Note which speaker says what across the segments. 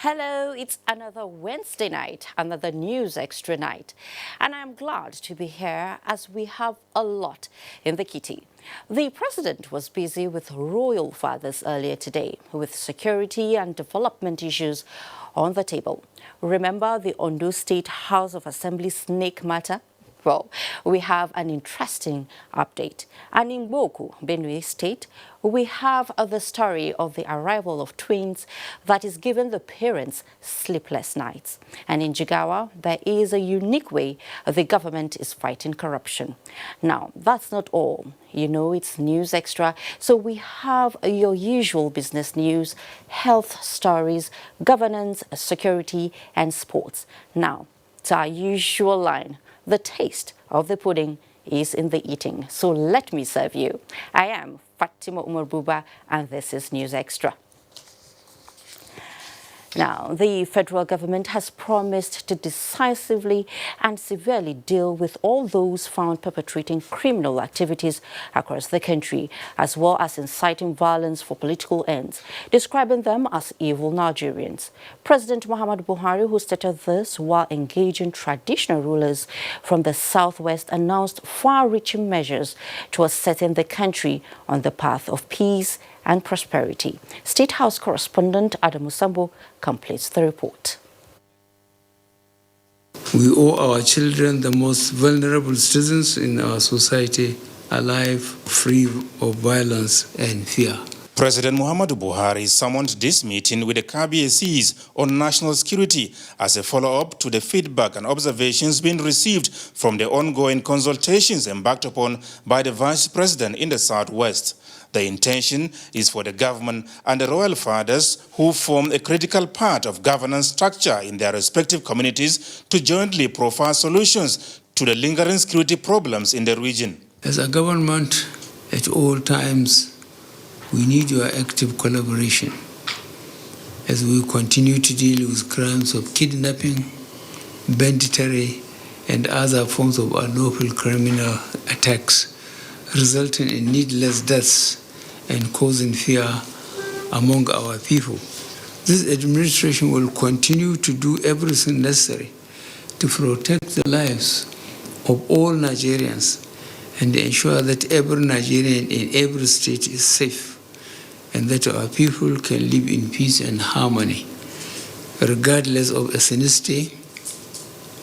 Speaker 1: Hello, it's another Wednesday night, another News Extra night. And I'm glad to be here as we have a lot in the kitty. The president was busy with royal fathers earlier today, with security and development issues on the table. Remember the Ondo State House of Assembly snake matter? Well, we have an interesting update. And in Boku, Benue State, we have the story of the arrival of twins that is giving the parents sleepless nights. And in Jigawa, there is a unique way the government is fighting corruption. Now, that's not all. You know, it's News Extra, so we have your usual business news, health stories, governance, security, and sports. Now, to our usual line, the taste of the pudding is in the eating. So let me serve you. I am Fatima Umar Buba, and this is News Extra. Now, the federal government has promised to decisively and severely deal with all those found perpetrating criminal activities across the country, as well as inciting violence for political ends, describing them as evil Nigerians. President Muhammadu Buhari, who stated this while engaging traditional rulers from the southwest, announced far-reaching measures towards setting the country on the path of peace and prosperity. State House correspondent Adamu Sambo completes the report.
Speaker 2: We owe our children, the most vulnerable citizens in our society, a life free of violence and fear.
Speaker 3: President Muhammadu Buhari summoned this meeting with the KBACs on national security as a follow-up to the feedback and observations being received from the ongoing consultations embarked upon by the Vice President in the Southwest. The intention is for the government and the royal fathers, who form a critical part of governance structure in their respective communities, to jointly profile solutions to the lingering security problems in the region.
Speaker 2: As a government, at all times, we need your active collaboration as we continue to deal with crimes of kidnapping, banditry, and other forms of unlawful criminal attacks, resulting in needless deaths and causing fear among our people. This administration will continue to do everything necessary to protect the lives of all Nigerians and ensure that every Nigerian in every state is safe and that our people can live in peace and harmony, regardless of ethnicity,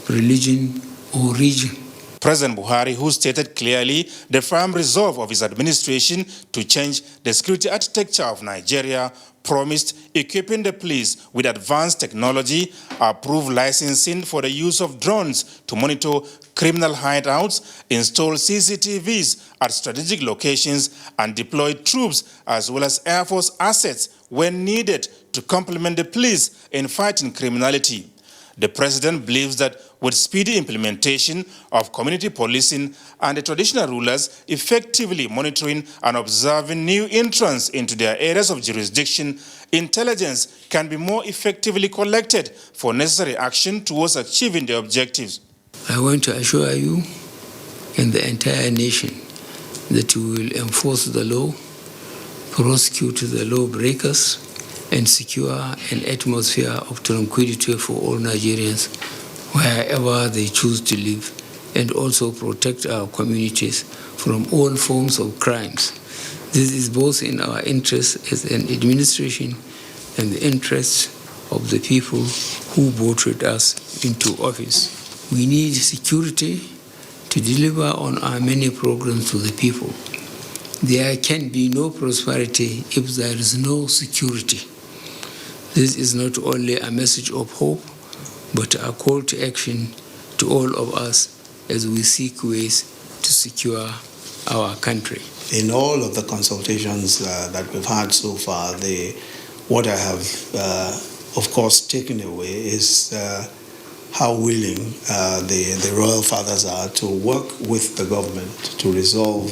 Speaker 2: religion, or region.
Speaker 3: President Buhari, who stated clearly the firm resolve of his administration to change the security architecture of Nigeria, promised equipping the police with advanced technology, approved licensing for the use of drones to monitor criminal hideouts, install CCTVs at strategic locations, and deploy troops as well as Air Force assets when needed to complement the police in fighting criminality. The president believes that with speedy implementation of community policing and the traditional rulers effectively monitoring and observing new entrants into their areas of jurisdiction, intelligence can be more effectively collected for necessary action towards achieving the objectives.
Speaker 2: I want to assure you and the entire nation that we will enforce the law, prosecute the lawbreakers, and secure an atmosphere of tranquility for all Nigerians wherever they choose to live, and also protect our communities from all forms of crimes. This is both in our interest as an administration and the interests of the people who voted us into office. We need security to deliver on our many programs to the people. There can be no prosperity if there is no security. This is not only a message of hope, but a call to action to all of us as we seek ways to secure our country.
Speaker 4: In all of the consultations that we've had so far, what I have, of course, taken away is how willing the royal fathers are to work with the government to resolve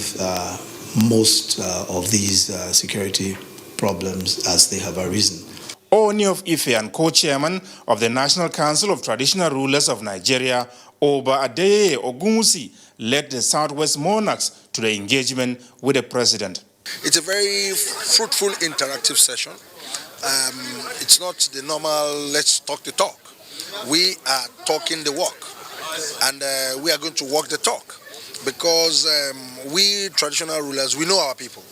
Speaker 4: most of these security problems as they have arisen.
Speaker 3: Oni of Ife and co-chairman of the National Council of Traditional Rulers of Nigeria, Oba Adeye Ogunwusi, led the Southwest Monarchs to the engagement with the president.
Speaker 5: It's a very fruitful, interactive session. it's not the normal let's talk the talk. We are talking the walk, and we are going to walk the talk, because we traditional rulers, we know our people.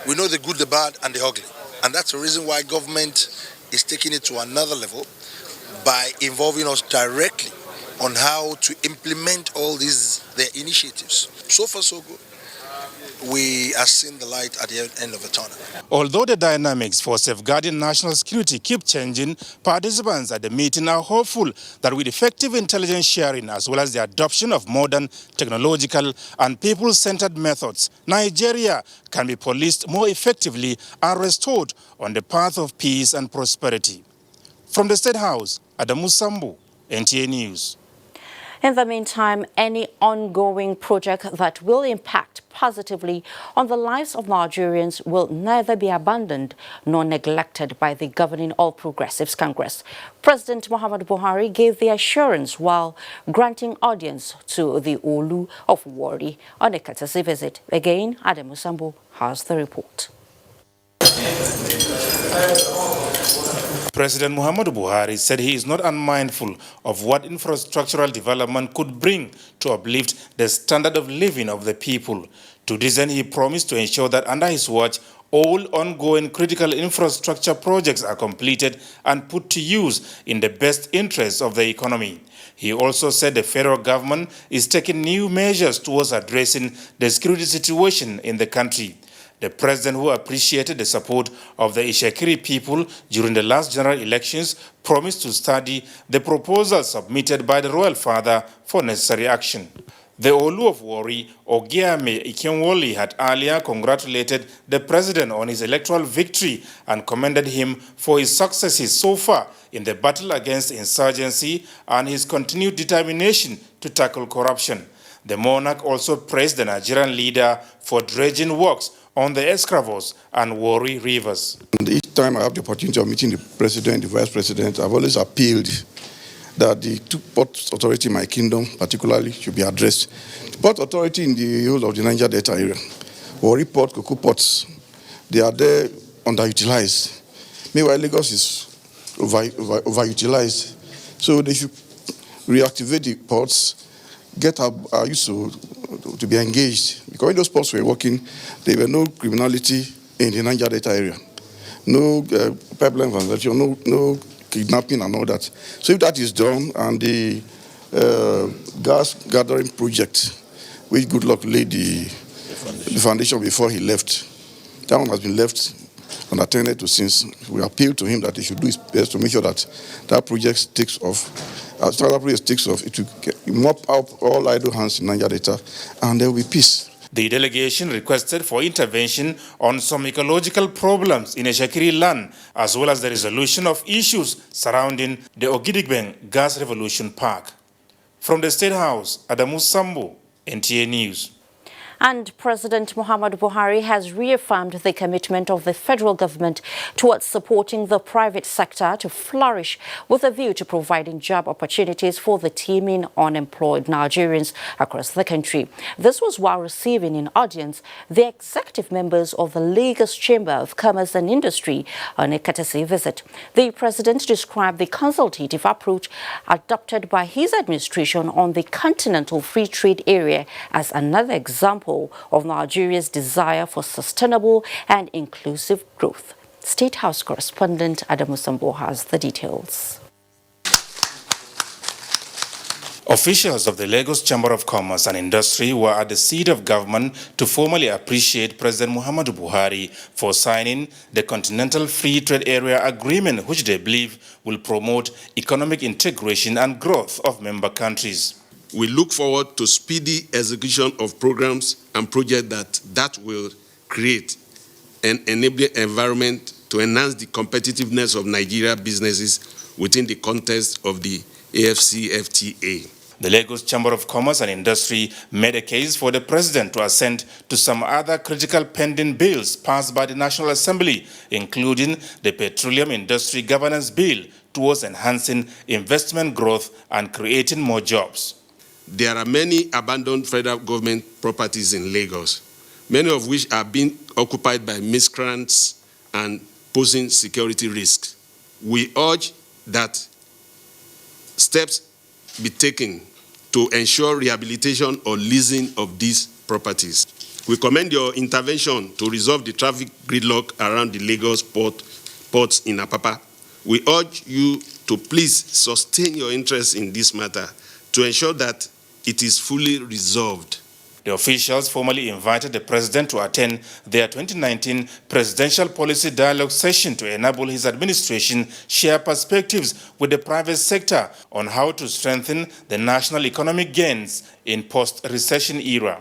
Speaker 5: We know the good, the bad, and the ugly. And that's the reason why government is taking it to another level by involving us directly on how to implement all their initiatives. So far, so good. We are seeing the light at the end of the tunnel.
Speaker 3: Although the dynamics for safeguarding national security keep changing, participants at the meeting are hopeful that with effective intelligence sharing as well as the adoption of modern technological and people-centered methods, Nigeria can be policed more effectively and restored on the path of peace and prosperity. From the State House, Adamu Sambu, NTA News.
Speaker 1: In the meantime, any ongoing project that will impact positively on the lives of Nigerians will neither be abandoned nor neglected by the governing All Progressives Congress. President Muhammadu Buhari gave the assurance while granting audience to the Olu of Warri on a courtesy visit. Again, Adamu Sambu has the report.
Speaker 3: President Muhammadu Buhari said he is not unmindful of what infrastructural development could bring to uplift the standard of living of the people. To this end, he promised to ensure that under his watch, all ongoing critical infrastructure projects are completed and put to use in the best interests of the economy. He also said the federal government is taking new measures towards addressing the security situation in the country. The president, who appreciated the support of the Ishekiri people during the last general elections, promised to study the proposals submitted by the royal father for necessary action. The Olu of Warri, Ogiame Ikenwoli, had earlier congratulated the president on his electoral victory and commended him for his successes so far in the battle against insurgency and his continued determination to tackle corruption. The monarch also praised the Nigerian leader for dredging works on the Escravos and Warri rivers.
Speaker 6: And each time I have the opportunity of meeting the president, the vice president, I've always appealed that the two port authority in my kingdom particularly should be addressed. The port authority in the whole of the Niger Delta area, Warri Port, Cocoa Ports, they are there underutilized. Meanwhile, Lagos is overutilized. So they should reactivate the ports, get our youth to be engaged. Because when those ports were working, there were no criminality in the Niger Delta area. No pipeline transaction, no kidnapping and all that. So if that is done, and the gas gathering project, which Goodluck laid the foundation before he left, that one has been left unattended to since. We appeal to him that he should do his best to make sure that that project takes off. As that project takes off, it will mop up all idle hands in Niger Delta, and there will be peace.
Speaker 3: The delegation requested for intervention on some ecological problems in Ishekiri land, as well as the resolution of issues surrounding the Ogidigbeng Gas Revolution Park. From the State House, Adamu Sambu, NTA News.
Speaker 1: And President Muhammadu Buhari has reaffirmed the commitment of the federal government towards supporting the private sector to flourish with a view to providing job opportunities for the teeming unemployed Nigerians across the country. This was while receiving in audience the executive members of the Lagos Chamber of Commerce and Industry on a courtesy visit. The president described the consultative approach adopted by his administration on the Continental Free Trade Area as another example of Nigeria's desire for sustainable and inclusive growth. State House correspondent Adamu Sambu has the details.
Speaker 3: Officials of the Lagos Chamber of Commerce and Industry were at the seat of government to formally appreciate President Muhammadu Buhari for signing the Continental Free Trade Area Agreement, which they believe will promote economic integration and growth of member countries.
Speaker 7: We look forward to speedy execution of programs and projects that will create an enabling environment to enhance the competitiveness of Nigeria businesses within the context of the AFCFTA.
Speaker 3: The Lagos Chamber of Commerce and Industry made a case for the president to assent to some other critical pending bills passed by the National Assembly, including the Petroleum Industry Governance Bill towards enhancing investment growth and creating more jobs.
Speaker 7: There are many abandoned federal government properties in Lagos, many of which are being occupied by miscreants and posing security risks. We urge that steps be taken to ensure rehabilitation or leasing of these properties. We commend your intervention to resolve the traffic gridlock around the Lagos ports in Apapa. We urge you to please sustain your interest in this matter to ensure that it is fully resolved.
Speaker 3: The officials formally invited the president to attend their 2019 presidential policy dialogue session to enable his administration share perspectives with the private sector on how to strengthen the national economic gains in post-recession era.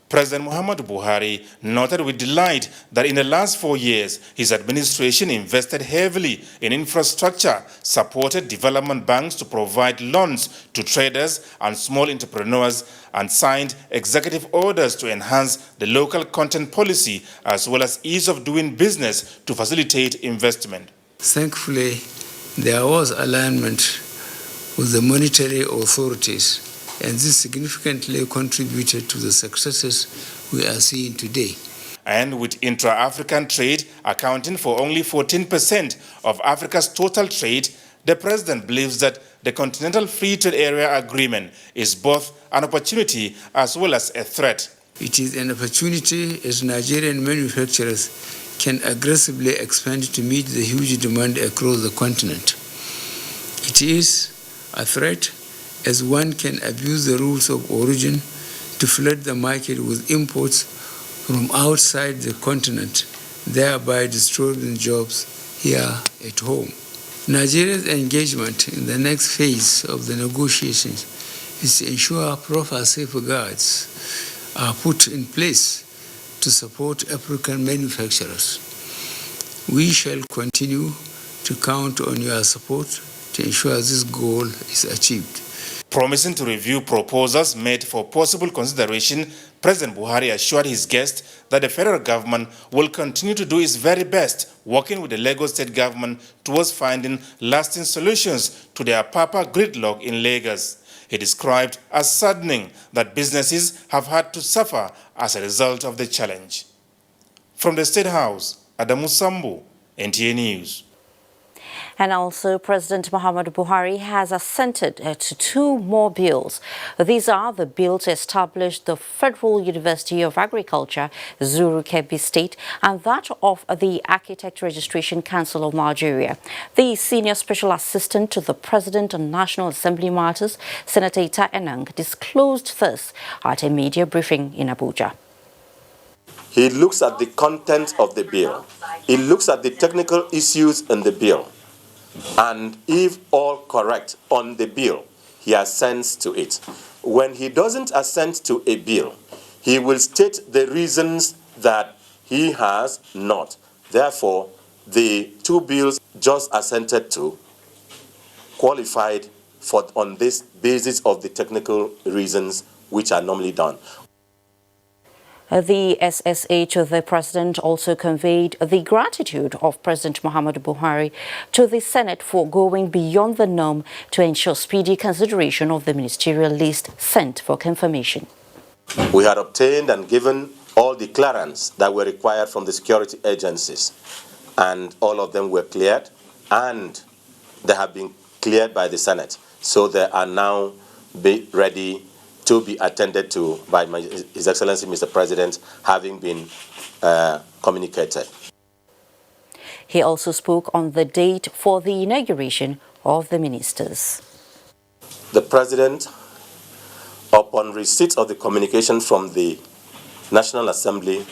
Speaker 3: President Muhammadu Buhari noted with delight that in the last 4 years, his administration invested heavily in infrastructure, supported development banks to provide loans to traders and small entrepreneurs, and signed executive orders to enhance the local content policy as well as ease of doing business to facilitate investment.
Speaker 2: Thankfully, there was alignment with the monetary authorities, and this significantly contributed to the successes we are seeing today.
Speaker 3: And with intra-African trade accounting for only 14% of Africa's total trade, the president believes that the Continental Free Trade Area Agreement is both an opportunity as well as a threat.
Speaker 2: It is an opportunity as Nigerian manufacturers can aggressively expand to meet the huge demand across the continent. It is a threat as one can abuse the rules of origin to flood the market with imports from outside the continent, thereby destroying jobs here at home. Nigeria's engagement in the next phase of the negotiations is to ensure proper safeguards are put in place to support African manufacturers. We shall continue to count on your support to ensure this goal is achieved.
Speaker 3: Promising to review proposals made for possible consideration, President Buhari assured his guests that the federal government will continue to do its very best, working with the Lagos state government towards finding lasting solutions to the Apapa gridlock in Lagos. He described as saddening that businesses have had to suffer as a result of the challenge. From the State House, Adamu Sambu, NTA News.
Speaker 1: And also, President Muhammadu Buhari has assented to 2 more bills. These are the bill to establish the Federal University of Agriculture, Zuru Kebbi State, and that of the Architect Registration Council of Nigeria. The Senior Special Assistant to the President on National Assembly Matters, Senator Ita Enang, disclosed this at a media briefing in Abuja.
Speaker 8: He looks at the content of the bill. He looks at the technical issues in the bill. And if all correct on the bill, he assents to it. When he doesn't assent to a bill, he will state the reasons that he has not. Therefore, the 2 bills just assented to qualified for on this basis of the technical reasons which are normally done.
Speaker 1: The SSA to the President also conveyed the gratitude of President Muhammadu Buhari to the Senate for going beyond the norm to ensure speedy consideration of the ministerial list sent for confirmation.
Speaker 8: We had obtained and given all the clearance that were required from the security agencies, and all of them were cleared, and they have been cleared by the Senate. So they are now ready to be attended to by His Excellency Mr. President, having been communicated.
Speaker 1: He also spoke on the date for the inauguration of the ministers.
Speaker 8: The President, upon receipt of the communication from the National Assembly,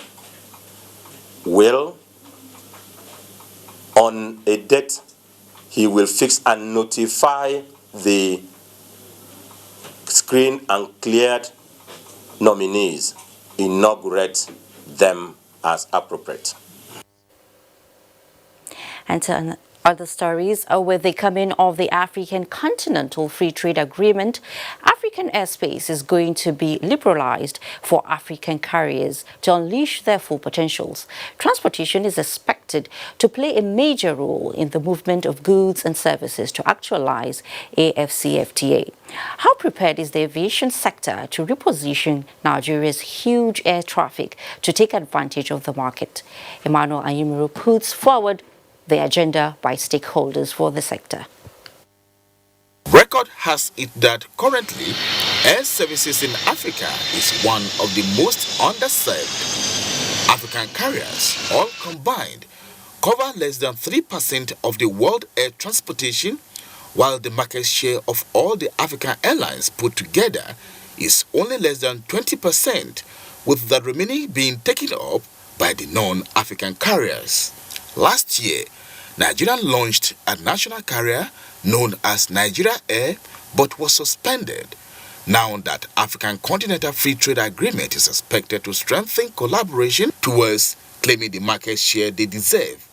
Speaker 8: will, on a date, he will fix and notify the screened and cleared nominees, inaugurate them as appropriate.
Speaker 1: And other stories with the coming of the African Continental Free Trade Agreement, African airspace is going to be liberalized for African carriers to unleash their full potentials. Transportation is expected to play a major role in the movement of goods and services to actualize AFCFTA. How prepared is the aviation sector to reposition Nigeria's huge air traffic to take advantage of the market? Emmanuel Ayimuro puts forward the agenda by stakeholders for the sector.
Speaker 9: Record has it that currently, air services in Africa is one of the most underserved. African carriers, all combined, cover less than 3% of the world air transportation, while the market share of all the African airlines put together is only less than 20%, with the remaining being taken up by the non-African carriers. Last year, Nigeria launched a national carrier known as Nigeria Air, but was suspended. Now that African Continental Free Trade Agreement is expected to strengthen collaboration towards claiming the market share they deserve,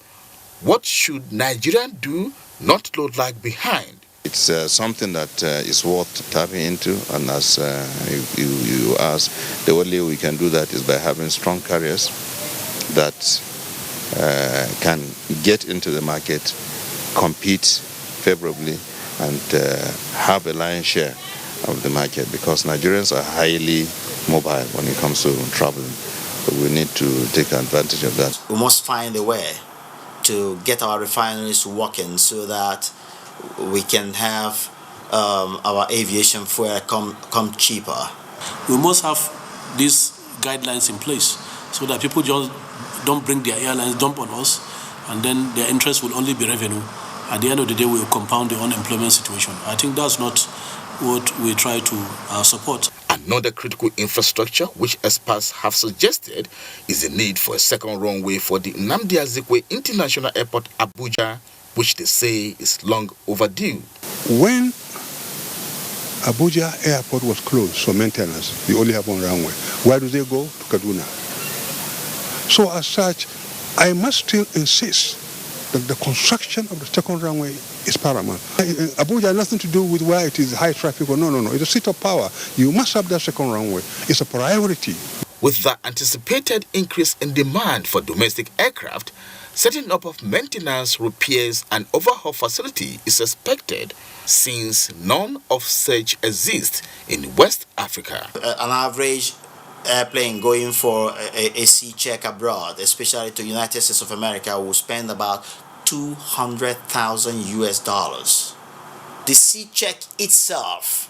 Speaker 9: what should Nigeria do not to lag behind?
Speaker 10: It's something that is worth tapping into, and as you asked, the only way we can do that is by having strong carriers that can get into the market, compete favorably, and have a lion's share of the market, because Nigerians are highly mobile when it comes to traveling. So we need to take advantage of that.
Speaker 11: We must find a way to get our refineries working so that we can have our aviation fuel come cheaper.
Speaker 12: We must have these guidelines in place so that people just don't bring their airlines dump on us, and then their interest will only be revenue. At the end of the day, we will compound the unemployment situation. I think that's not what we try to support.
Speaker 9: Another critical infrastructure which experts have suggested is the need for a second runway for the Nnamdi Azikiwe International Airport, Abuja, which they say is long overdue.
Speaker 13: When Abuja Airport was closed for maintenance, they only have one runway. Where do they go? To Kaduna. So as such, I must still insist that the construction of the second runway is paramount. Abuja has nothing to do with where it is high traffic or no. It's a seat of power. You must have that second runway. It's a priority.
Speaker 9: With the anticipated increase in demand for domestic aircraft, setting up of maintenance, repairs and overhaul facility is expected, since none of such exists in West Africa.
Speaker 11: An average airplane going for a C check abroad, especially to United States of America, will spend about $200,000 US. The C check itself,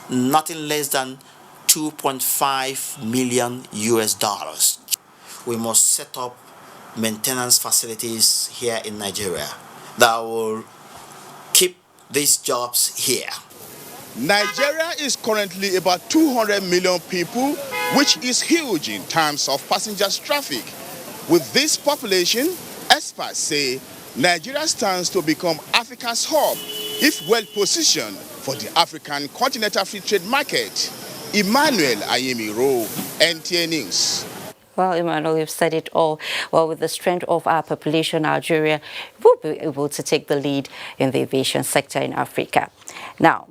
Speaker 11: nothing less than $2.5 million US. We must set up maintenance facilities here in Nigeria that will keep these jobs here.
Speaker 14: Nigeria is currently about 200 million people, which is huge in terms of passengers traffic. With this population, experts say Nigeria stands to become Africa's hub if well positioned for the African Continental Free Trade Market. Emmanuel Ayemiro, NTA News.
Speaker 1: Well, Emmanuel, you've said it all. Well, with the strength of our population, Nigeria will be able to take the lead in the aviation sector in Africa. Now,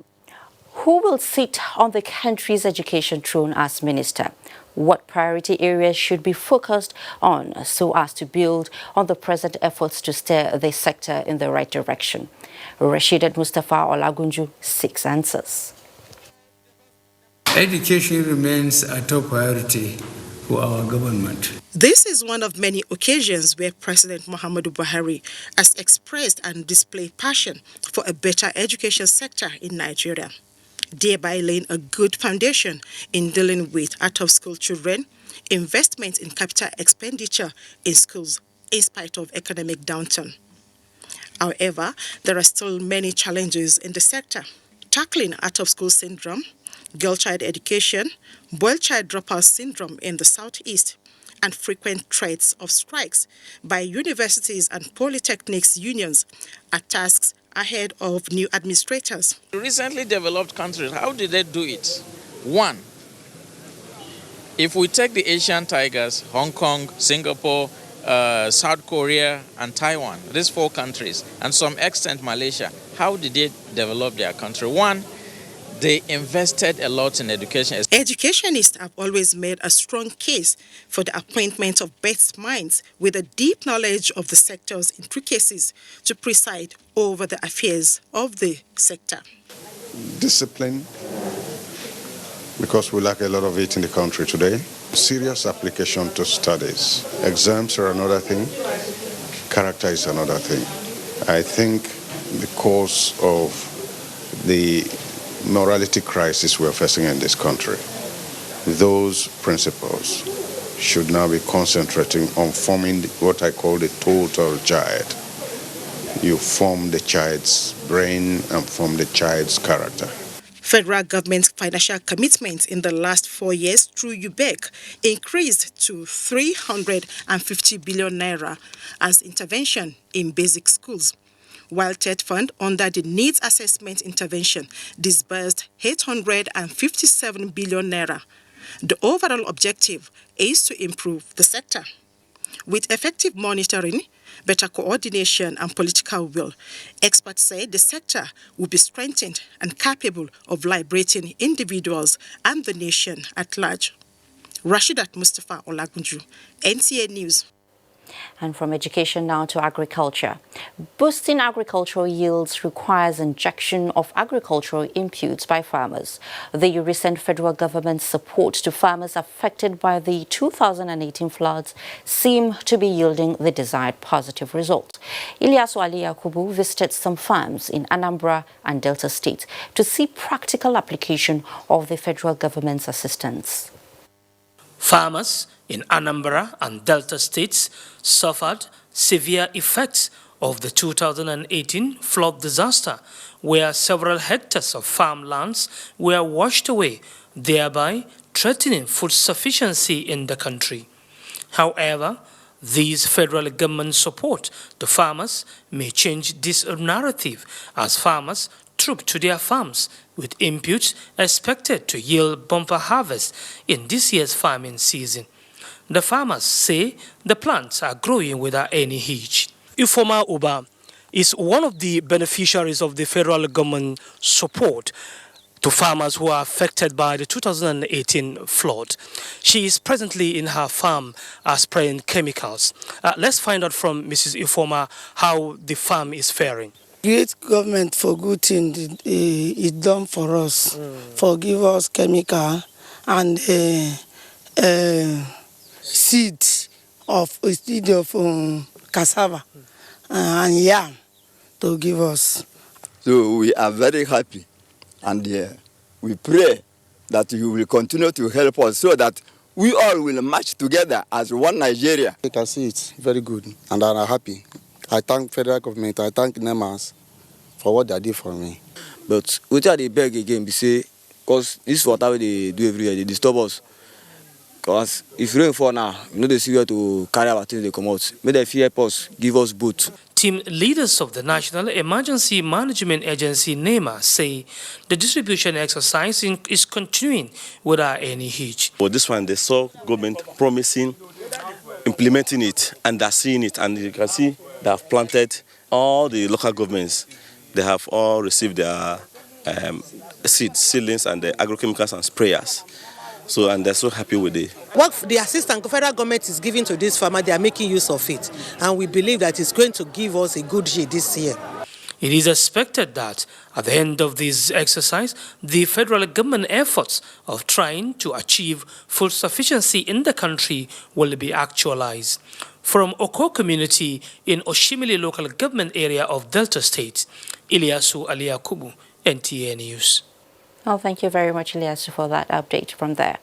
Speaker 1: who will sit on the country's education throne as minister? What priority areas should be focused on so as to build on the present efforts to steer the sector in the right direction? Rasheedat Mustafa Olagunju seeks answers.
Speaker 2: Education remains a top priority for our government.
Speaker 15: This is one of many occasions where President Muhammadu Buhari has expressed and displayed passion for a better education sector in Nigeria, thereby laying a good foundation in dealing with out-of-school children, investment in capital expenditure in schools in spite of economic downturn. However, there are still many challenges in the sector. Tackling out-of-school syndrome, girl child education, boy child dropout syndrome in the southeast, and frequent threats of strikes by universities and polytechnics unions are tasks ahead of new administrators.
Speaker 16: Recently developed countries, how did they do it? One, if we take the Asian tigers, Hong Kong, Singapore, South Korea, and Taiwan, these four countries, and to some extent Malaysia, how did they develop their country? One, they invested a lot in education.
Speaker 15: Educationists have always made a strong case for the appointment of best minds with a deep knowledge of the sector's intricacies to preside over the affairs of the sector.
Speaker 13: Discipline, because we lack a lot of it in the country today. Serious application to studies. Exams are another thing.
Speaker 17: character is another thing. I think because of the morality crisis we're facing in this country, those principles should now be concentrating on forming what I call the total child. You form the child's brain and form the child's character.
Speaker 15: Federal government's financial commitments in the last 4 years through UBEC increased to 350 billion naira as intervention in basic schools, while TED Fund under the Needs Assessment Intervention disbursed 857 billion naira. The overall objective is to improve the sector. With effective monitoring, better coordination and political will, experts say the sector will be strengthened and capable of liberating individuals and the nation at large. Rashidat Mustafa Olagunju, NTA News.
Speaker 1: And from education now to agriculture. Boosting agricultural yields requires injection of agricultural inputs by farmers. The recent federal government's support to farmers affected by the 2018 floods seem to be yielding the desired positive result. Ilyasu Ali Yakubu visited some farms in Anambra and Delta State to see practical application of the federal government's assistance.
Speaker 18: Farmers in Anambra and Delta states suffered severe effects of the 2018 flood disaster, where several hectares of farmlands were washed away, thereby threatening food sufficiency in the country. However, this federal government support to farmers may change this narrative as farmers troop to their farms with inputs expected to yield bumper harvest in this year's farming season. The farmers say the plants are growing without any hitch. Ifoma Uba is one of the beneficiaries of the federal government support to farmers who are affected by the 2018 flood. She is presently in her farm spraying chemicals. Let's find out from Mrs. Ifoma how the farm is faring.
Speaker 19: Great government for good thing is done for us, for give us chemical and seed of cassava and yam to give us.
Speaker 20: So we are very happy, and we pray that you will continue to help us so that we all will march together as one Nigeria.
Speaker 21: I can see it's very good, and I'm happy. I thank federal government, I thank NEMAS for what they did for me.
Speaker 22: But what are they beg again? They say, because this is what they do every year, they disturb us. Because if rain fall now, you know they see where to carry our things, they come out. May they help us, give us boot.
Speaker 18: Team leaders of the National Emergency Management Agency, NEMA, say the distribution exercise is continuing without any hitch.
Speaker 23: But this one, they saw government promising, implementing it, and they're seeing it. And you can see they have planted all the local governments. They have all received their seedlings and the agrochemicals and sprayers. So, and they're so happy with it.
Speaker 24: What the assistance federal government is giving to this farmer, they are making use of it. And we believe that it's going to give us a good yield this year.
Speaker 18: It is expected that at the end of this exercise, the federal government efforts of trying to achieve food sufficiency in the country will be actualized. From Oko community in Oshimili local government area of Delta State, Ilyasu Ali Yakubu, NTA News.
Speaker 1: Well, thank you very much, Ilyasu, for that update from there.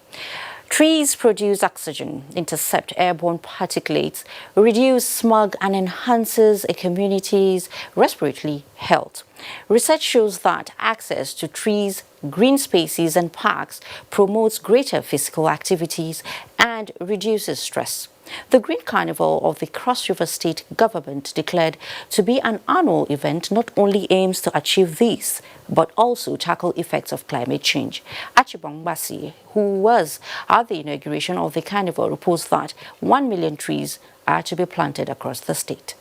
Speaker 1: Trees produce oxygen, intercept airborne particulates, reduce smog, and enhances a community's respiratory health. Research shows that access to trees, green spaces, and parks promotes greater physical activities and reduces stress. The Green Carnival of the Cross River State government, declared to be an annual event, not only aims to achieve this, but also tackle effects of climate change. Achibong Basi, who was at the inauguration of the carnival, reports that 1 million trees are to be planted across the state.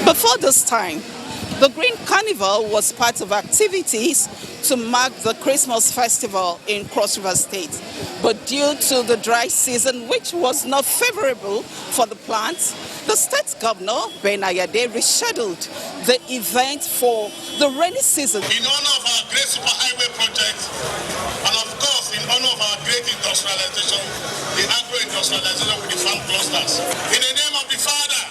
Speaker 25: Before this time, the Green Carnival was part of activities to mark the Christmas festival in Cross River State. But due to the dry season, which was not favorable for the plants, the state governor, Ben Ayade, rescheduled the event for the rainy season.
Speaker 26: In honor of our great superhighway project, and of course in honor of our great industrialization, the agro-industrialization with the farm clusters. In the name of the Father,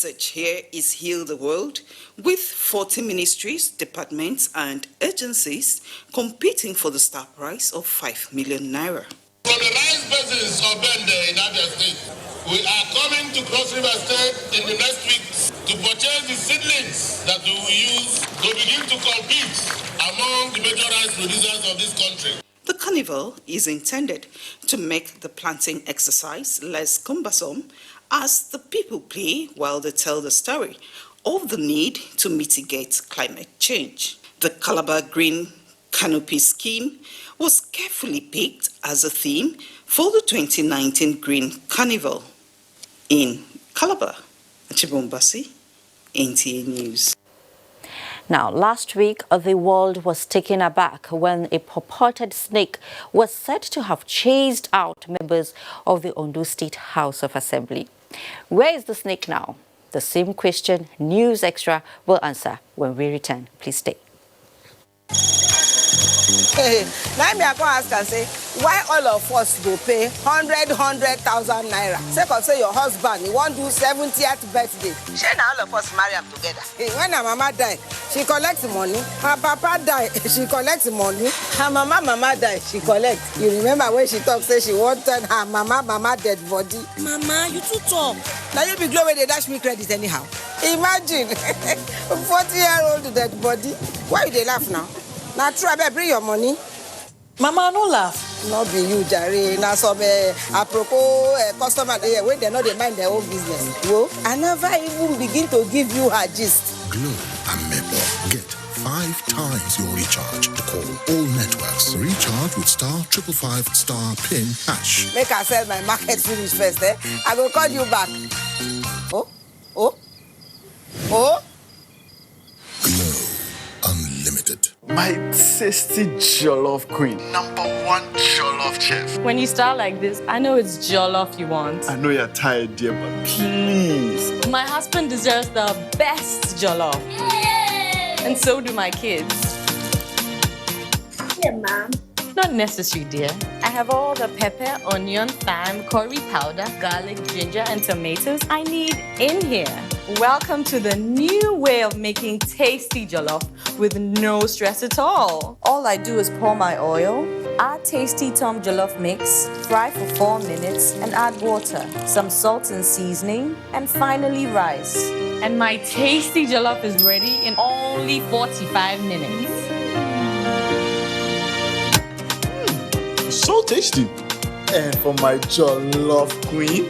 Speaker 3: message here is Heal the World, with 40 ministries, departments, and agencies competing for the star prize of 5 million naira.
Speaker 26: From the rice basins of Bende in Abia State, we are coming to Cross River State in the next week to purchase the seedlings that we will use to begin to compete among the major rice producers of this country.
Speaker 3: The carnival is intended to make the planting exercise less cumbersome as the people play while they tell the story of the need to mitigate climate change. The Calabar Green Canopy Scheme was carefully picked as a theme for the 2019 Green Carnival in Calabar. Chibombasi, NTA News.
Speaker 1: Now, last week, the world was taken aback when a purported snake was said to have chased out members of the Ondo State House of Assembly. Where is the snake now? The same question News Extra will answer when we return. Please stay.
Speaker 4: Now me I go ask and say, why all of us go pay 100,000 naira? Say your husband, he want do 70th birthday. She now all of us marry up together. When her mama die, she collects money. Her papa die, she collects money. Her mama die, she collects. You remember when she talked, say she wanted her mama dead body. Mama, you too talk. Now you be glowing, they dash me credit anyhow. Imagine, 40-year-old dead body. Why they laugh now? Now try to bring your money. Mama, no laugh. Not be you, Jerry. Now some apropos customer there when they know they mind their own business. Whoa, I never even begin to give you her gist.
Speaker 5: Glow and Maple. Get 5 times your recharge. Call all networks. Recharge with *555*PIN#.
Speaker 4: Make her sell my market finish first, eh? I will call you back. Oh.
Speaker 5: Glow Unlimited.
Speaker 6: My tasty jollof queen. #1 jollof chef.
Speaker 7: When you start like this, I know it's jollof you want.
Speaker 6: I know you're tired, dear, but please.
Speaker 7: My husband deserves the best jollof. Yay! And so do my kids.
Speaker 8: Yeah, Mom.
Speaker 7: Not necessary, dear. I have all the pepper, onion, thyme, curry powder, garlic, ginger, and tomatoes I need in here. Welcome to the new way of making tasty jollof with no stress at all. All I do is pour my oil, add Tasty Tom jollof mix, fry for 4 minutes, and add water, some salt and seasoning, and finally rice. And my tasty jollof is ready in only 45 minutes.
Speaker 6: So tasty. And for my jollof queen.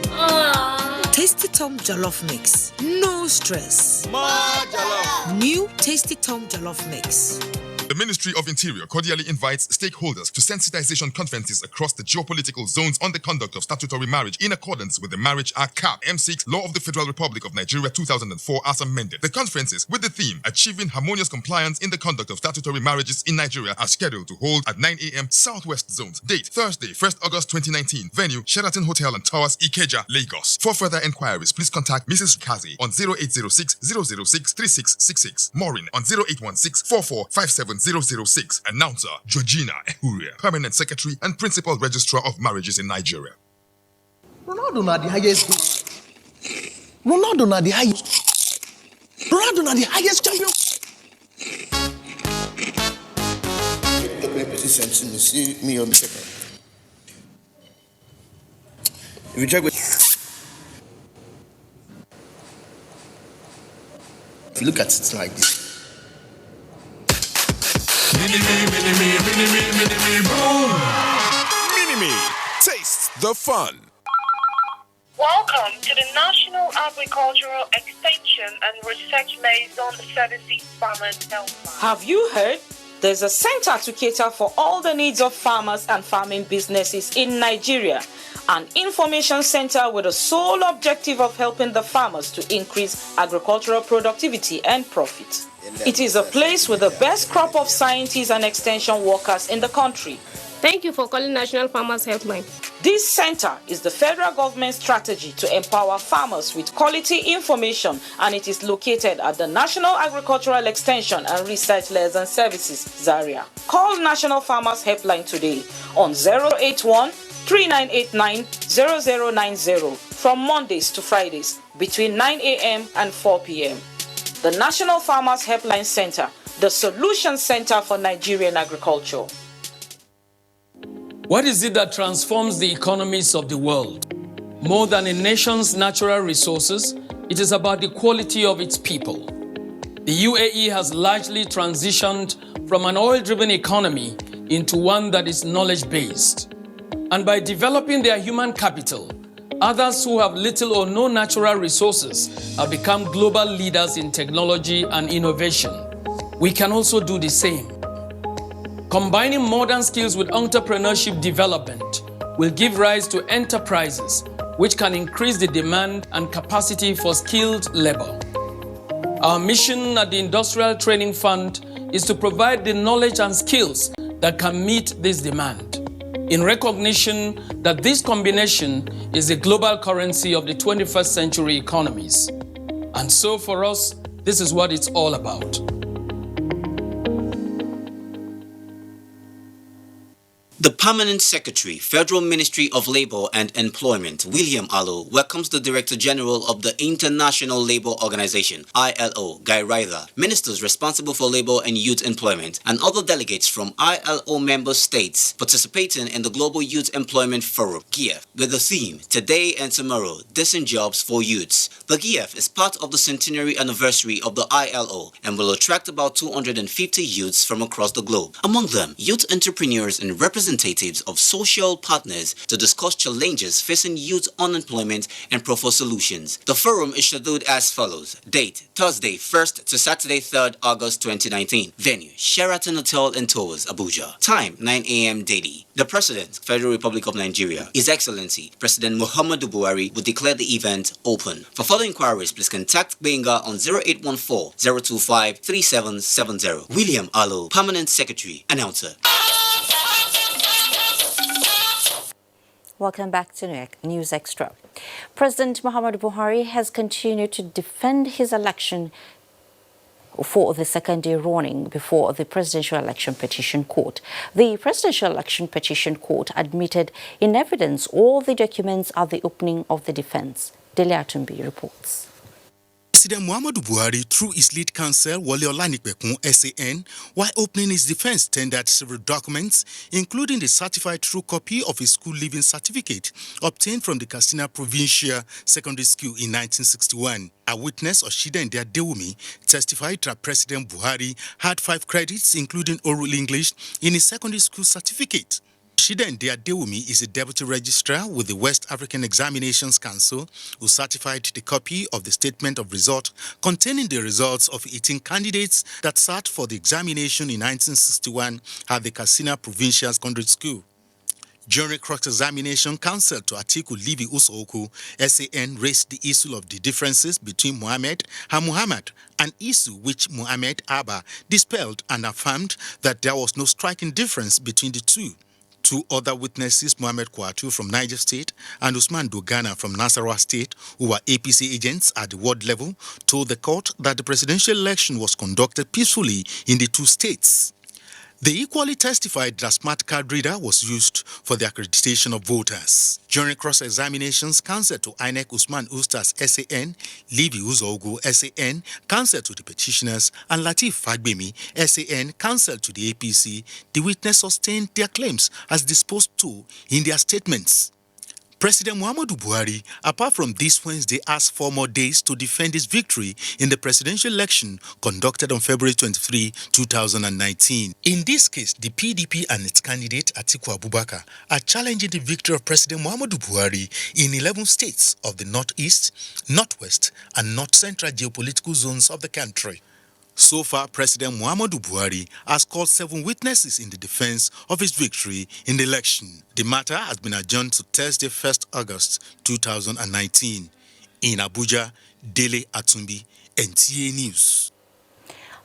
Speaker 27: Tasty Tom Jollof Mix. No stress.
Speaker 6: More jollof.
Speaker 27: New Tasty Tom Jollof Mix.
Speaker 28: The Ministry of Interior cordially invites stakeholders to sensitization conferences across the geopolitical zones on the conduct of statutory marriage in accordance with the Marriage Act (CAP) M6 Law of the Federal Republic of Nigeria 2004 as amended. The conferences with the theme Achieving Harmonious Compliance in the Conduct of Statutory Marriages in Nigeria are scheduled to hold at 9 a.m. Southwest Zones. Date Thursday, 1st August 2019. Venue Sheraton Hotel and Towers, Ikeja, Lagos. For further inquiries, please contact Mrs. Kazi on 0806 006 3666. Maureen on 0816 4457 006. Announcer Georgina Ehuria, Permanent Secretary and Principal Registrar of Marriages in Nigeria.
Speaker 6: Ronaldo na the highest. Ronaldo na the highest champion. See me on the paper. If you check with, if you look at it like this.
Speaker 29: Mini-me, boom! Mini-me, taste the fun.
Speaker 30: Welcome to the National Agricultural Extension and Research Liaison Services Farmers Helpline.
Speaker 31: Have you heard? There's a center to cater for all the needs of farmers and farming businesses in Nigeria. An information center with the sole objective of helping the farmers to increase agricultural productivity and profit. It is a place with the best crop of scientists and extension workers in the country.
Speaker 8: Thank you for calling National Farmers Helpline.
Speaker 31: This center is the federal government strategy to empower farmers with quality information, and it is located at the National Agricultural Extension and Research Liaison Services, Zaria. Call National Farmers Helpline today on 081 3989-0090 from Mondays to Fridays between 9 a.m. and 4 p.m. The National Farmers Helpline Center, the Solution Center for Nigerian Agriculture.
Speaker 2: What is it that transforms the economies of the world? More than a nation's natural resources, it is about the quality of its people. The UAE has largely transitioned from an oil-driven economy into one that is knowledge-based. And by developing their human capital, others who have little or no natural resources have become global leaders in technology and innovation. We can also do the same. Combining modern skills with entrepreneurship development will give rise to enterprises which can increase the demand and capacity for skilled labor. Our mission at the Industrial Training Fund is to provide the knowledge and skills that can meet this demand, in recognition that this combination is the global currency of the 21st century economies. And so for us, this is what it's all about.
Speaker 9: The Permanent Secretary, Federal Ministry of Labor and Employment, William Allo, welcomes the Director General of the International Labour Organization, ILO, Guy Ryder, ministers responsible for labor and youth employment, and other delegates from ILO member states participating in the Global Youth Employment Forum, GIEF, with the theme, Today and Tomorrow, Decent Jobs for Youths. The GIEF is part of the centenary anniversary of the ILO and will attract about 250 youths from across the globe. Among them, youth entrepreneurs and representatives of social partners to discuss challenges facing youth unemployment and propose solutions. The forum is scheduled as follows. Date, Thursday 1st to Saturday 3rd August 2019. Venue, Sheraton Hotel and Tours, Abuja. Time, 9 a.m. daily. The President, Federal Republic of Nigeria, His Excellency, President Muhammadu Buhari, will declare the event open. For further inquiries, please contact Benga on 0814-025-3770. William Allo, Permanent Secretary, Announcer.
Speaker 1: Welcome back to News Extra. President Muhammadu Buhari has continued to defend his election for the second day running before the Presidential Election Petition Court. The Presidential Election Petition Court admitted in evidence all the documents at the opening of the defense. Dele Atumbi reports.
Speaker 10: President Muhammadu Buhari, through his lead counsel, Wale Olanipekun, SAN, while opening his defense, tendered several documents, including the certified true copy of his school leaving certificate obtained from the Katsina Provincial Secondary School in 1961. A witness, Oshiden Adewumi, testified that President Buhari had 5 credits, including oral English, in his secondary school certificate. Shiden Adewumi is a deputy registrar with the West African Examinations Council who certified the copy of the statement of result containing the results of 18 candidates that sat for the examination in 1961 at the Katsina Provincial Secondary School. During cross-examination, counsel to Atiku Livi Usoku, SAN raised the issue of the differences between Mohammed and Muhammad, an issue which Mohammed Abba dispelled and affirmed that there was no striking difference between the two. 2 other witnesses, Mohammed Kwatu from Niger State and Usman Dogana from Nasarawa State, who were APC agents at the ward level, told the court that the presidential election was conducted peacefully in the 2 states. They equally testified that smart card reader was used for the accreditation of voters. During cross-examinations, counsel to INEC Usman Ustaz SAN, Livi Uzogu SAN, counsel to the petitioners, and Latif Fagbemi SAN, counsel to the APC, the witness sustained their claims as disposed to in their statements. President Muhammadu Buhari, apart from this Wednesday, asked 4 more days to defend his victory in the presidential election conducted on February 23, 2019. In this case, the PDP and its candidate, Atiku Abubakar, are challenging the victory of President Muhammadu Buhari in 11 states of the Northeast, Northwest, and North Central geopolitical zones of the country. So far, President Muhammadu Buhari has called 7 witnesses in the defense of his victory in the election. The matter has been adjourned to Thursday, 1st August 2019. In Abuja, Dele Atumbi, NTA News.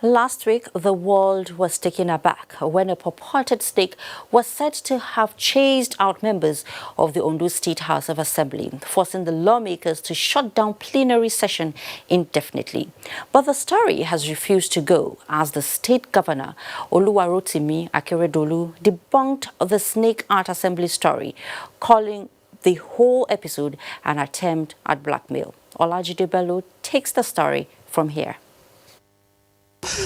Speaker 1: Last week, the world was taken aback when a purported snake was said to have chased out members of the Ondo State House of Assembly, forcing the lawmakers to shut down plenary session indefinitely. But the story has refused to go as the state governor, Oluwarotimi Akeredolu, debunked the snake at Assembly story, calling the whole episode an attempt at blackmail. Olajide Bello takes the story from here.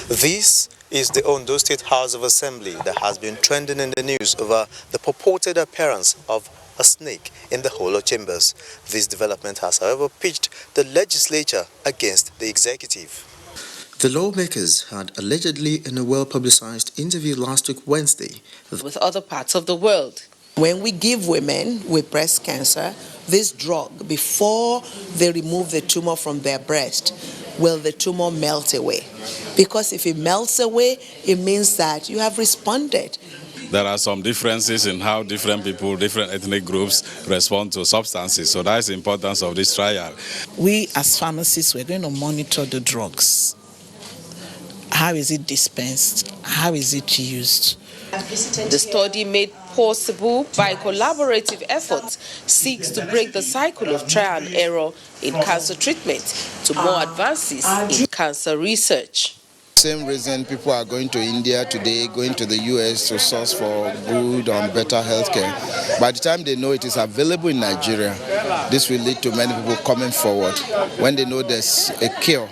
Speaker 11: This is the Ondo State House of Assembly that has been trending in the news over the purported appearance of a snake in the Holo chambers. This development has, however, pitched the legislature against the executive. The lawmakers had allegedly, in a well-publicized interview last week Wednesday,
Speaker 12: with other parts of the world. When we give women with breast cancer this drug before they remove the tumor from their breast, will the tumor melt away? Because if it melts away, it means that you have responded.
Speaker 13: There are some differences in how different people, different ethnic groups respond to substances. So that's the importance of this trial.
Speaker 12: We as pharmacists, we're going to monitor the drugs. How is it dispensed? How is it used? The study made possible by collaborative efforts seeks to break the cycle of trial and error in cancer treatment to more advances in cancer research.
Speaker 14: Same reason people are going to India today, going to the US to source for good and better healthcare. By the time they know it is available in Nigeria, this will lead to many people coming forward when they know there's a cure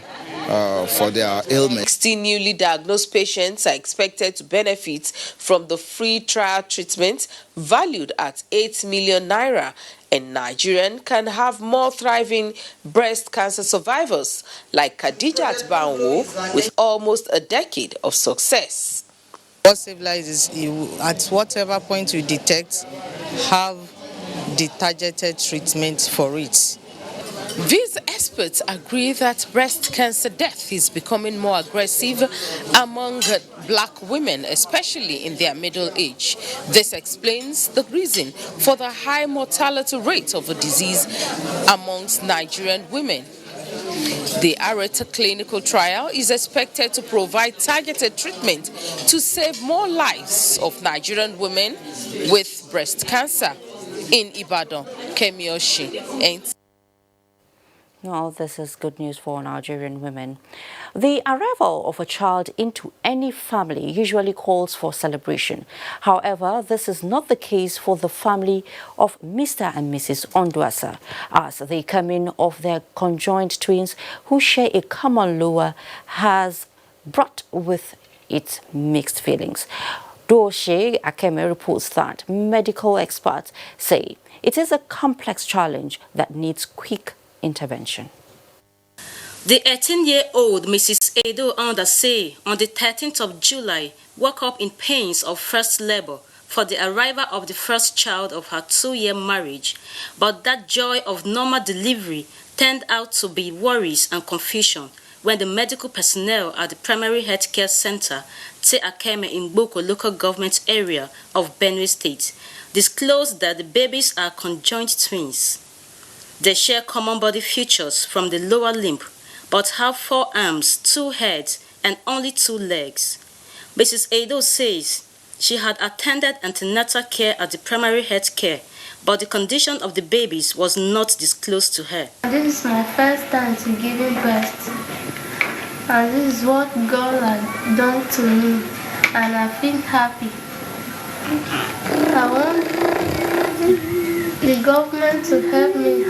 Speaker 14: for their ailment.
Speaker 12: 16 newly diagnosed patients are expected to benefit from the free trial treatment valued at 8 million naira, and Nigerians can have more thriving breast cancer survivors like Khadijat Banwo with almost a decade of success.
Speaker 15: What civilizes you, at whatever point you detect, have the targeted treatment for it.
Speaker 12: These experts agree that breast cancer death is becoming more aggressive among black women, especially in their middle age. This explains the reason for the high mortality rate of the disease amongst Nigerian women. The Areta clinical trial is expected to provide targeted treatment to save more lives of Nigerian women with breast cancer. In Ibadan, Kemi Oshi.
Speaker 1: Well, this is good news for Nigerian women. The arrival of a child into any family usually calls for celebration. However, this is not the case for the family of Mr. and Mrs. Onduasa, as the coming of their conjoined twins who share a common lower has brought with it mixed feelings. Doshe Akeme reports that medical experts say it is a complex challenge that needs quick intervention.
Speaker 16: The 18-year-old Mrs. Edo Ondase on the 13th of July woke up in pains of first labor for the arrival of the first child of her 2-year marriage, but that joy of normal delivery turned out to be worries and confusion when the medical personnel at the primary health care center, Te Akeme in Boko local government area of Benue State, disclosed that the babies are conjoined twins. They share common body features from the lower limb, but have 4 arms, 2 heads, and only 2 legs. Mrs. Edo says she had attended antenatal care at the primary health care, but the condition of the babies was not disclosed to her.
Speaker 17: This is my first time to giving birth, and this is what God has done to me, and I feel happy. I want the government to help me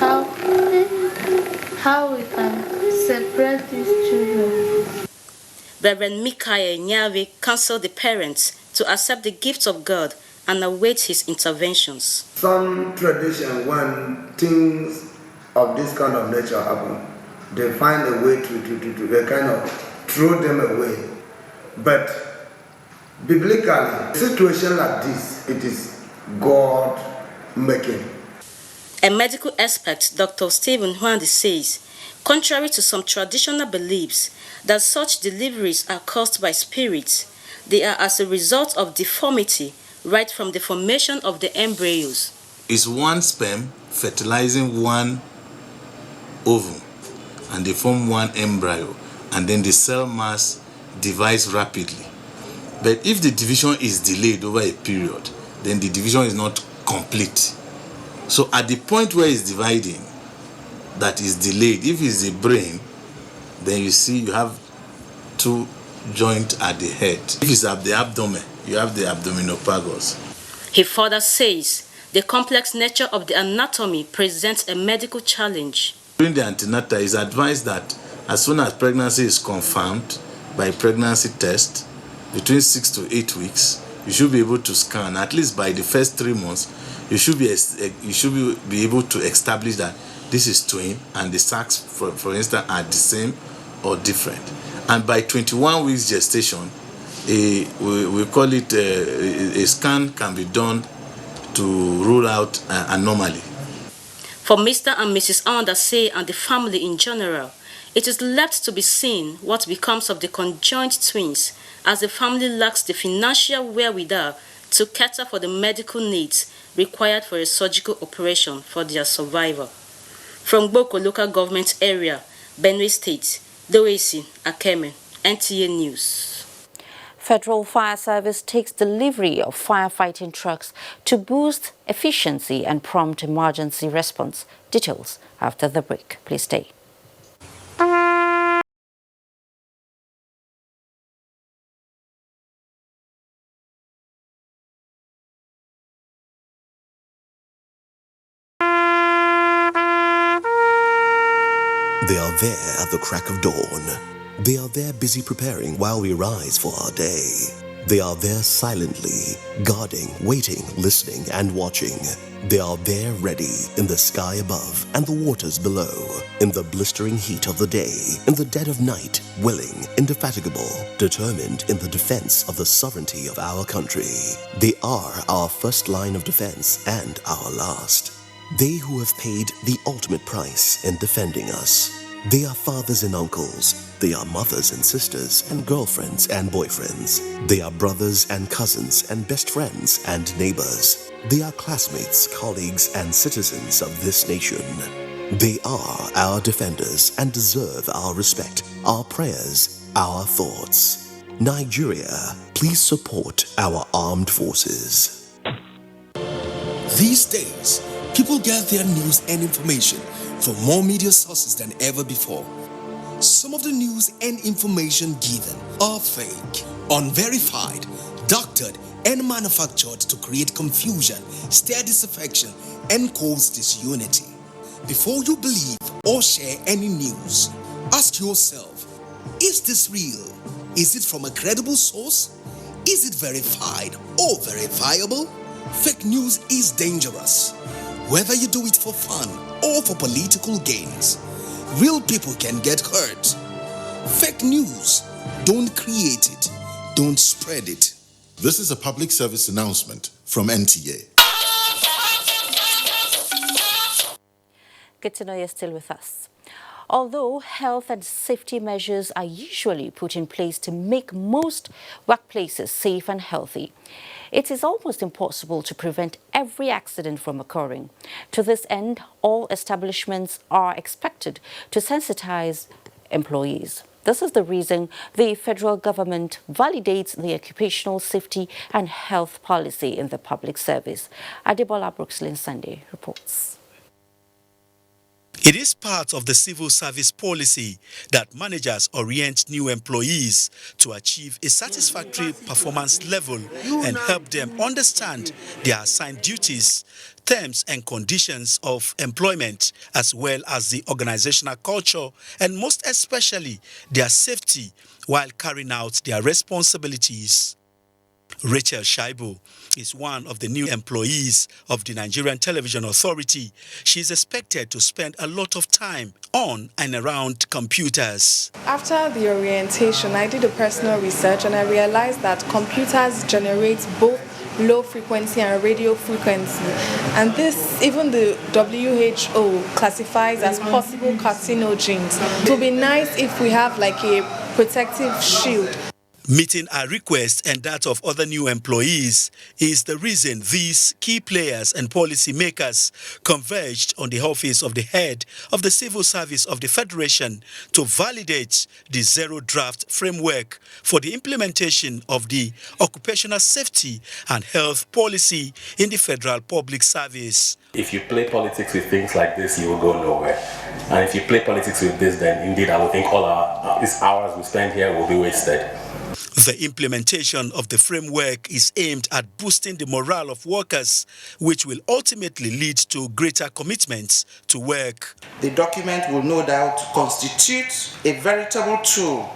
Speaker 17: how we can separate these children.
Speaker 16: Reverend Mikael Nyawe counseled the parents to accept the gifts of God and await his interventions.
Speaker 19: Some tradition, when things of this kind of nature happen, they find a way to kind of throw them away. But biblically, a situation like this, it is God making.
Speaker 16: A medical expert, Dr. Stephen Huandi, says, contrary to some traditional beliefs that such deliveries are caused by spirits, they are as a result of deformity right from the formation of the embryos.
Speaker 20: It's one sperm fertilizing one ovum, and they form one embryo, and then the cell mass divides rapidly. But if the division is delayed over a period, then the division is not complete. So at the point where it's dividing, that is delayed, if it's the brain, then you see you have two joints at the head. If it's at the abdomen, you have the abdominophagus.
Speaker 16: He further says the complex nature of the anatomy presents a medical challenge.
Speaker 20: During the antenatal, it's advised that as soon as pregnancy is confirmed by pregnancy test, between 6 to 8 weeks, you should be able to scan. At least by the first 3 months, you should be able to establish that this is twin and the sacs, for instance, are the same or different. And by 21 weeks gestation, we call it a scan can be done to rule out anomaly.
Speaker 16: For Mr. and Mrs. Andase and the family in general, it is left to be seen what becomes of the conjoined twins, as the family lacks the financial wherewithal to cater for the medical needs required for a surgical operation for their survival. From Boko local government area, Benue State, Doesi Akeme, NTA News.
Speaker 1: Federal Fire Service takes delivery of firefighting trucks to boost efficiency and prompt emergency response. Details after the break. Please stay.
Speaker 3: They are there at the crack of dawn. They are there busy preparing while we rise for our day. They are there silently, guarding, waiting, listening, and watching. They are there ready in the sky above and the waters below, in the blistering heat of the day, in the dead of night, willing, indefatigable, determined in the defense of the sovereignty of our country. They are our first line of defense and our last. They who have paid the ultimate price in defending us. They are fathers and uncles. They are mothers and sisters and girlfriends and boyfriends. They are brothers and cousins and best friends and neighbors. They are classmates, colleagues, and citizens of this nation. They are our defenders and deserve our respect, our prayers, our thoughts. Nigeria, please support our armed forces.
Speaker 4: These days, people get their news and information from more media sources than ever before. Some of the news and information given are fake, unverified, doctored, and manufactured to create confusion, stir disaffection, and cause disunity. Before you believe or share any news, ask yourself, is this real? Is it from a credible source? Is it verified or verifiable? Fake news is dangerous. Whether you do it for fun or for political gains, real people can get hurt. Fake news, don't create it, don't spread it.
Speaker 5: This is a public service announcement from NTA.
Speaker 1: Good to know you're still with us. Although health and safety measures are usually put in place to make most workplaces safe and healthy, it is almost impossible to prevent every accident from occurring. To this end, all establishments are expected to sensitize employees. This is the reason the federal government validates the occupational safety and health policy in the public service. Adebola Brooklyn Sunday reports.
Speaker 7: It is part of the civil service policy that managers orient new employees to achieve a satisfactory performance level and help them understand their assigned duties, terms and conditions of employment, as well as the organizational culture and most especially their safety while carrying out their responsibilities. Rachel Shaibu is one of the new employees of the Nigerian Television Authority. She is expected to spend a lot of time on and around computers.
Speaker 18: After the orientation, I did a personal research and I realized that computers generate both low frequency and radio frequency. And this, even the WHO classifies as possible carcinogens. It would be nice if we have like a protective shield.
Speaker 7: Meeting our request and that of other new employees is the reason these key players and policy makers converged on the office of the head of the Civil Service of the Federation to validate the zero draft framework for the implementation of the occupational safety and health policy in the Federal Public Service.
Speaker 6: If you play politics with things like this, you will go nowhere. And if you play politics with this, then indeed I would think all these hours we spend here will be wasted.
Speaker 7: The implementation of the framework is aimed at boosting the morale of workers, which will ultimately lead to greater commitments to work.
Speaker 21: The document will no doubt constitute a veritable tool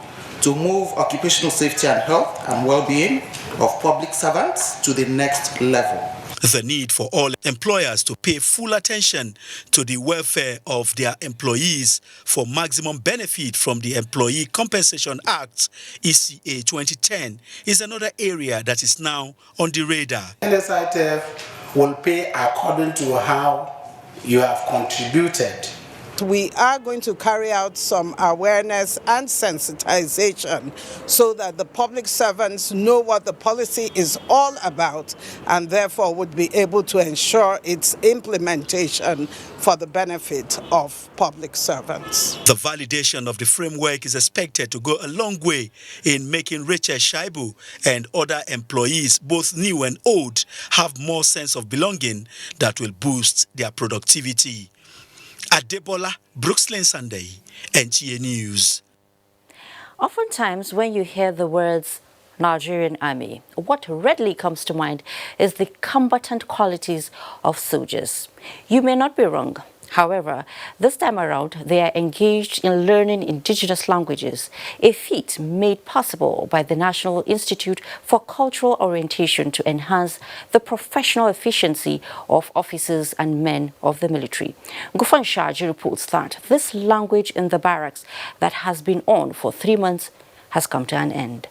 Speaker 21: to move occupational safety and health and well-being of public servants to the next level.
Speaker 7: The need for all employers to pay full attention to the welfare of their employees for maximum benefit from the Employee Compensation Act, ECA 2010, is another area that is now on the radar.
Speaker 22: NSITF will pay according to how you have contributed.
Speaker 23: We are going to carry out some awareness and sensitization so that the public servants know what the policy is all about and therefore would be able to ensure its implementation for the benefit of public servants.
Speaker 7: The validation of the framework is expected to go a long way in making Rachel Shaibu and other employees, both new and old, have more sense of belonging that will boost their productivity. Adebola Brooksland Sunday, NTA News.
Speaker 1: Oftentimes, when you hear the words Nigerian Army, what readily comes to mind is the combatant qualities of soldiers. You may not be wrong. However, this time around, they are engaged in learning indigenous languages, a feat made possible by the National Institute for Cultural Orientation to enhance the professional efficiency of officers and men of the military. Gufan Shaji reports that this language in the barracks that has been on for 3 months has come to an end.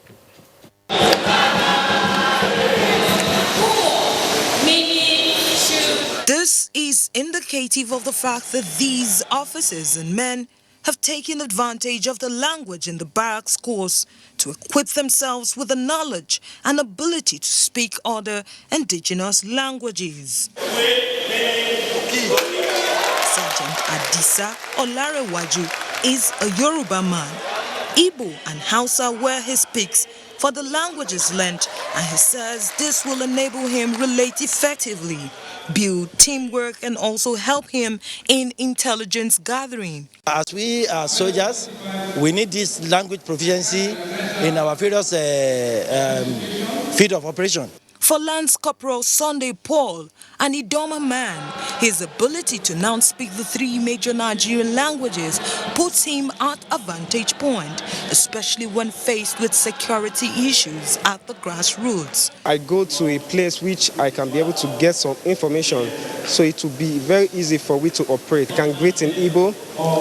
Speaker 24: This is indicative of the fact that these officers and men have taken advantage of the language in the barracks course to equip themselves with the knowledge and ability to speak other indigenous languages. Sergeant Adisa Olarewaju is a Yoruba man. Igbo and Hausa where he speaks for the languages learnt, and he says this will enable him relate effectively, build teamwork, and also help him in intelligence gathering.
Speaker 25: As we are soldiers, we need this language proficiency in our various field of operation.
Speaker 24: For Lance Corporal Sunday Paul, an Idoma man, his ability to now speak the 3 major Nigerian languages puts him at a vantage point, especially when faced with security issues at the grassroots.
Speaker 26: I go to a place which I can be able to get some information, so it will be very easy for me to operate. I can greet in Igbo,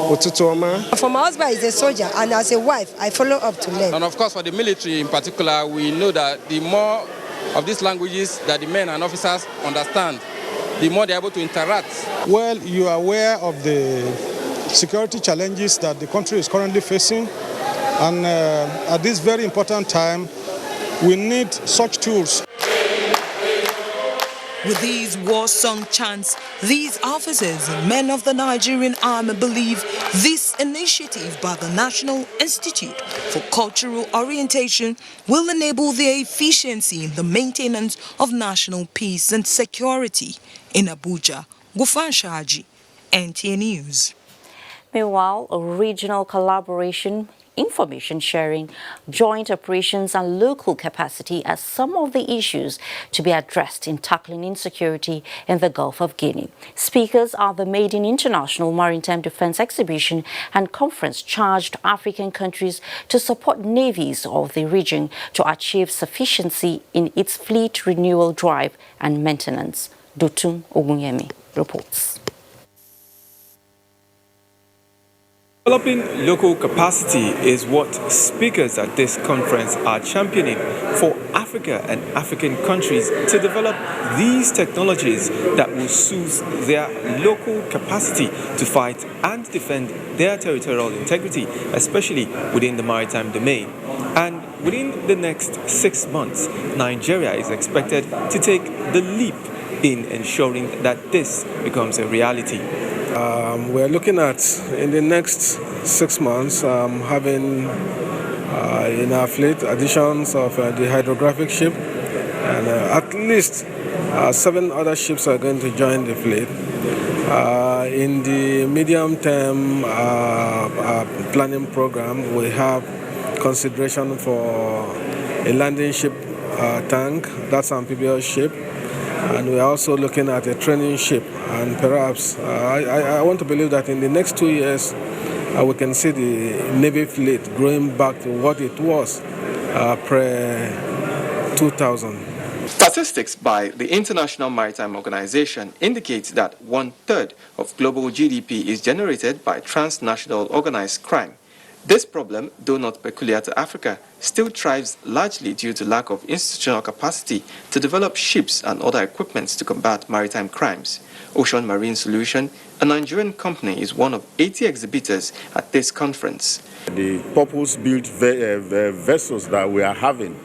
Speaker 26: Otutuoma.
Speaker 27: For my husband is a soldier, and as a wife, I follow up to learn.
Speaker 28: And of course, for the military in particular, we know that the more of these languages that the men and officers understand, the more they're able to interact.
Speaker 26: Well, you are aware of the security challenges that the country is currently facing, and at this very important time, we need such tools.
Speaker 24: With these war song chants, these officers and men of the Nigerian Army believe this initiative by the National Institute for Cultural Orientation will enable their efficiency in the maintenance of national peace and security. In Abuja, Gufan Shaji, NTA News.
Speaker 1: Meanwhile, a regional collaboration, information sharing, joint operations and local capacity are some of the issues to be addressed in tackling insecurity in the Gulf of Guinea. Speakers are the Maiden International Maritime Defense Exhibition and Conference charged African countries to support navies of the region to achieve sufficiency in its fleet renewal drive and maintenance. Dotun Ogunyemi reports.
Speaker 31: Developing local capacity is what speakers at this conference are championing for Africa and African countries to develop these technologies that will soothe their local capacity to fight and defend their territorial integrity, especially within the maritime domain. And
Speaker 2: within the next 6 months, Nigeria is expected to take the leap in ensuring that this becomes a reality.
Speaker 26: We're looking at, in the next 6 months, having in our fleet additions of the hydrographic ship, and at least 7 other ships are going to join the fleet. In the medium-term planning program, we have consideration for a landing ship tank, that's an amphibious ship, and we're also looking at a training ship, and perhaps I want to believe that in the next 2 years we can see the Navy fleet growing back to what it was pre-2000.
Speaker 2: Statistics by the International Maritime Organization indicates that 1/3 of global GDP is generated by transnational organized crime. This problem, though not peculiar to Africa, still thrives largely due to lack of institutional capacity to develop ships and other equipment to combat maritime crimes. Ocean Marine Solution, a Nigerian company, is one of 80 exhibitors at this conference.
Speaker 8: The purpose-built vessels that we are having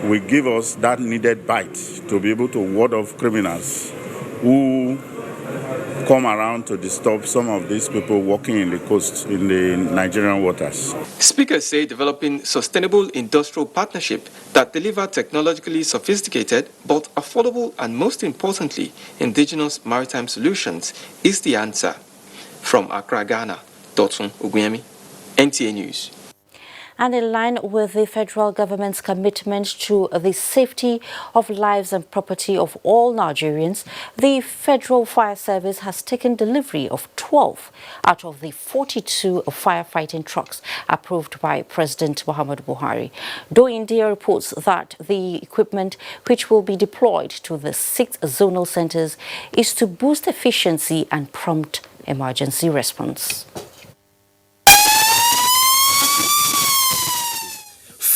Speaker 8: will give us that needed bite to be able to ward off criminals who come around to disturb some of these people working in the coast, in the Nigerian waters.
Speaker 2: Speakers say developing sustainable industrial partnership that deliver technologically sophisticated but affordable and, most importantly, indigenous maritime solutions is the answer. From Accra, Ghana, Dotun Oguyemi, NTA News.
Speaker 1: And in line with the federal government's commitment to the safety of lives and property of all Nigerians, the Federal Fire Service has taken delivery of 12 out of the 42 firefighting trucks approved by President Muhammadu Buhari. Though India reports that the equipment which will be deployed to the 6 zonal centers is to boost efficiency and prompt emergency response.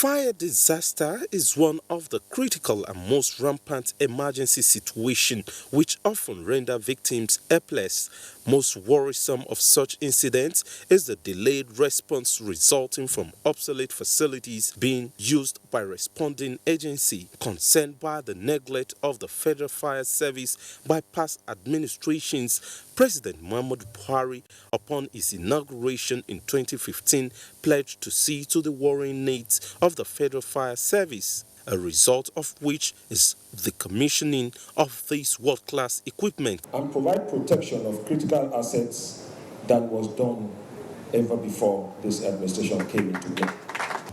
Speaker 9: Fire disaster is one of the critical and most rampant emergency situations which often render victims helpless. Most worrisome of such incidents is the delayed response resulting from obsolete facilities being used by responding agency, concerned by the neglect of the Federal Fire Service by past administrations. President Muhammadu Buhari, upon his inauguration in 2015, pledged to see to the worrying needs of the Federal Fire Service, a result of which is the commissioning of this world-class equipment.
Speaker 10: And provide protection of critical assets that was done ever before this administration came into being.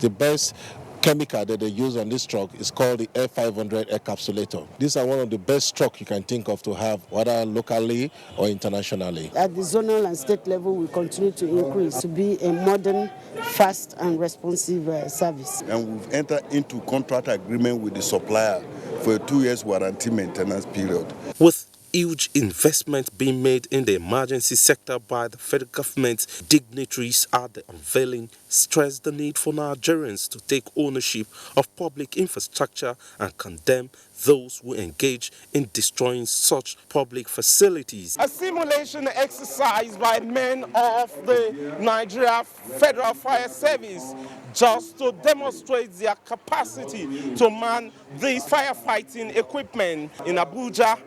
Speaker 11: The best chemical that they use on this truck is called the F500 encapsulator. These are one of the best trucks you can think of to have, whether locally or internationally.
Speaker 27: At the zonal and state level, we continue to increase to be a modern, fast and responsive service.
Speaker 8: And we've entered into contract agreement with the supplier for a 2 years warranty maintenance period.
Speaker 9: With huge investment being made in the emergency sector by the federal government, dignitaries at the unveiling stressed the need for Nigerians to take ownership of public infrastructure and condemn those who engage in destroying such public facilities.
Speaker 10: A simulation exercise by men of the Nigeria Federal Fire Service just to demonstrate their capacity to man these firefighting equipment in Abuja,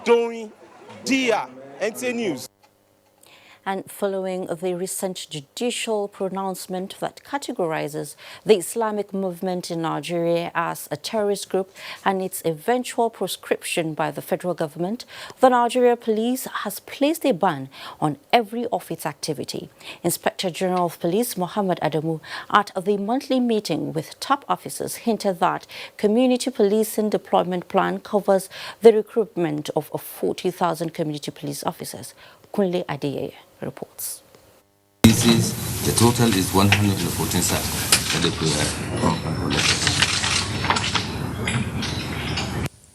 Speaker 10: Doing Dia, NTA News.
Speaker 1: And following the recent judicial pronouncement that categorizes the Islamic movement in Nigeria as a terrorist group and its eventual proscription by the federal government, the Nigeria Police has placed a ban on every of its activity. Inspector General of Police Mohammed Adamu, at the monthly meeting with top officers, hinted that community policing deployment plan covers the recruitment of 40,000 community police officers. Kunle Adeyeye reports.
Speaker 12: The total is 114 staff.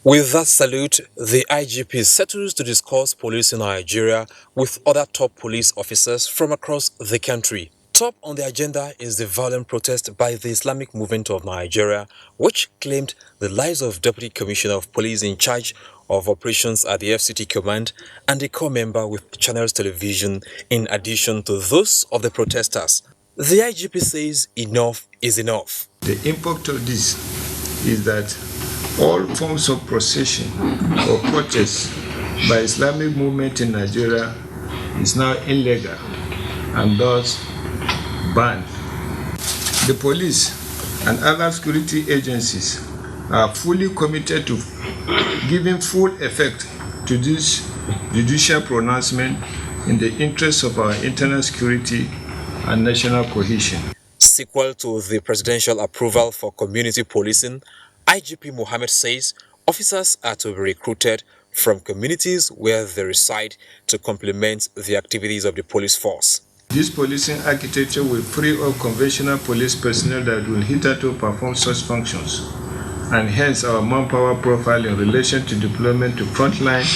Speaker 13: With that salute, the IGP settles to discuss police in Nigeria with other top police officers from across the country. Top on the agenda is the violent protest by the Islamic Movement of Nigeria, which claimed the lives of Deputy Commissioner of Police in charge of operations at the FCT Command and a core member with Channels Television, in addition to those of the protesters. The IGP says enough is enough.
Speaker 3: The impact of this is that all forms of procession or protest by Islamic movement in Nigeria is now illegal and thus banned. The police and other security agencies are fully committed to giving full effect to this judicial pronouncement in the interest of our internal security and national cohesion.
Speaker 13: Sequel to the presidential approval for community policing, IGP Mohammed says officers are to be recruited from communities where they reside to complement the activities of the police force.
Speaker 3: This policing architecture will free up conventional police personnel that will hitherto perform such functions, and hence our manpower profile in relation to deployment to frontline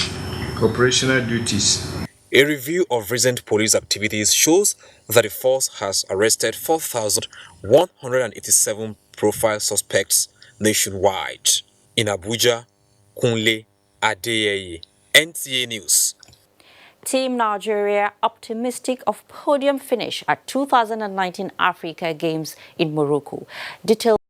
Speaker 3: operational duties.
Speaker 13: A review of recent police activities shows that the force has arrested 4,187 profile suspects nationwide. In Abuja, Kunle Adeyeye, NTA News.
Speaker 1: Team Nigeria optimistic of podium finish at 2019 Africa Games in Morocco. Details